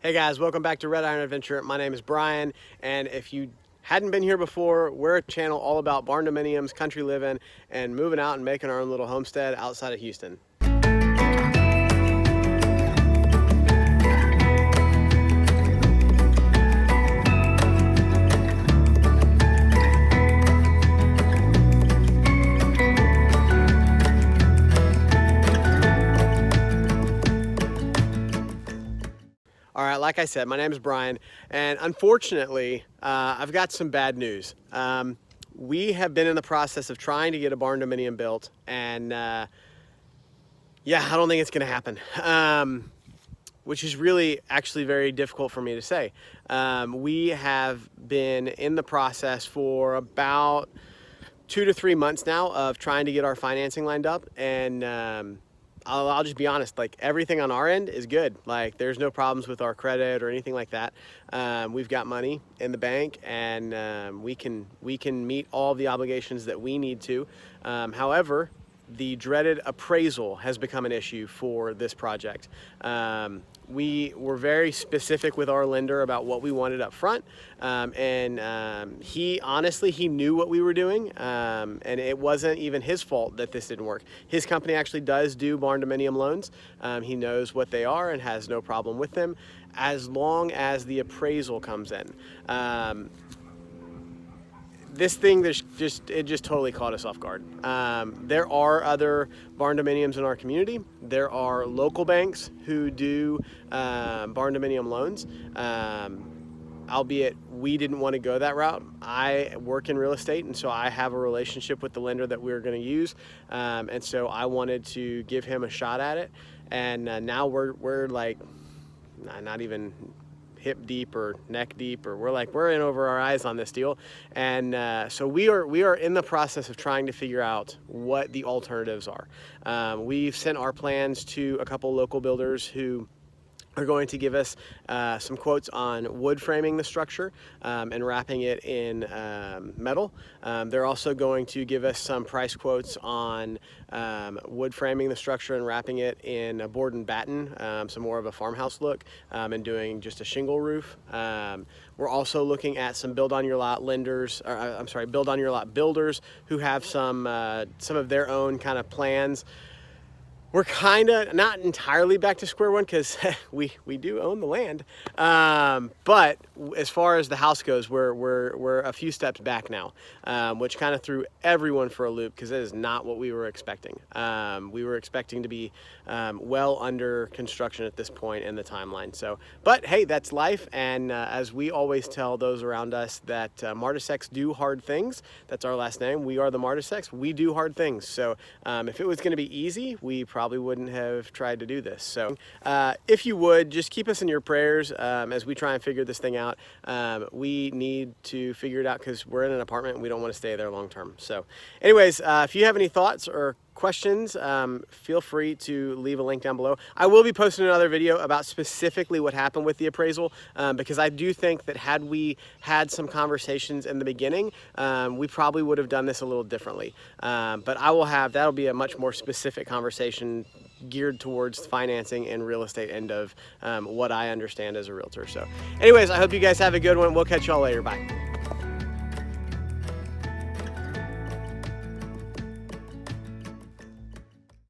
Hey guys, welcome back to Red Iron Adventure. My name is Brian, and if you hadn't been here before, we're a channel all about barndominiums, country living, and moving out and making our own little homestead outside of Houston. All right, like I said, my name is Brian, and unfortunately, I've got some bad news. We have been in the process of trying to get a barndominium built, and yeah, I don't think it's going to happen, which is really actually very difficult for me to say. We have been in the process for about 2 to 3 months now of trying to get our financing lined up, and I'll just be honest, like everything on our end is good. Like there's no problems with our credit or anything like that. We've got money in the bank, and we can meet all the obligations that we need to. However, the dreaded appraisal has become an issue for this project. We were very specific with our lender about what we wanted up front, and he honestly knew what we were doing, and it wasn't even his fault that this didn't work. His company actually does do barndominium loans. He knows what they are and has no problem with them as long as the appraisal comes in. This thing just totally caught us off guard. There are other barndominiums in our community. There are local banks who do barndominium loans, albeit we didn't want to go that route. I work in real estate, and so I have a relationship with the lender that we're going to use, and so I wanted to give him a shot at it. And now we're like not even hip deep or neck deep, or we're in over our eyes on this deal. And so we are in the process of trying to figure out what the alternatives are. We've sent our plans to a couple local builders who are going to give us some quotes on wood framing the structure and wrapping it in metal. They're also going to give us some price quotes on wood framing the structure and wrapping it in a board and batten, some more of a farmhouse look, and doing just a shingle roof. We're also looking at some build on your lot lenders, or I'm sorry, build on your lot builders who have some of their own kind of plans. We're kind of not entirely back to square one because we do own the land, but as far as the house goes, we're a few steps back now, which kind of threw everyone for a loop because it is not what we were expecting. We were expecting to be well under construction at this point in the timeline. So, but hey, that's life, and as we always tell those around us that Martisecs do hard things. That's our last name. We are the Martisecs. We do hard things. So if it was going to be easy, we probably wouldn't have tried to do this. So if you would, just keep us in your prayers as we try and figure this thing out. We need to figure it out because we're in an apartment and we don't want to stay there long term. So anyways, if you have any thoughts or questions, feel free to leave a link down below. I will be posting another video about specifically what happened with the appraisal, because I do think that had we had some conversations in the beginning, we probably would have done this a little differently. But that'll be a much more specific conversation geared towards financing and real estate end of what I understand as a realtor. So anyways, I hope you guys have a good one. We'll catch y'all later. Bye.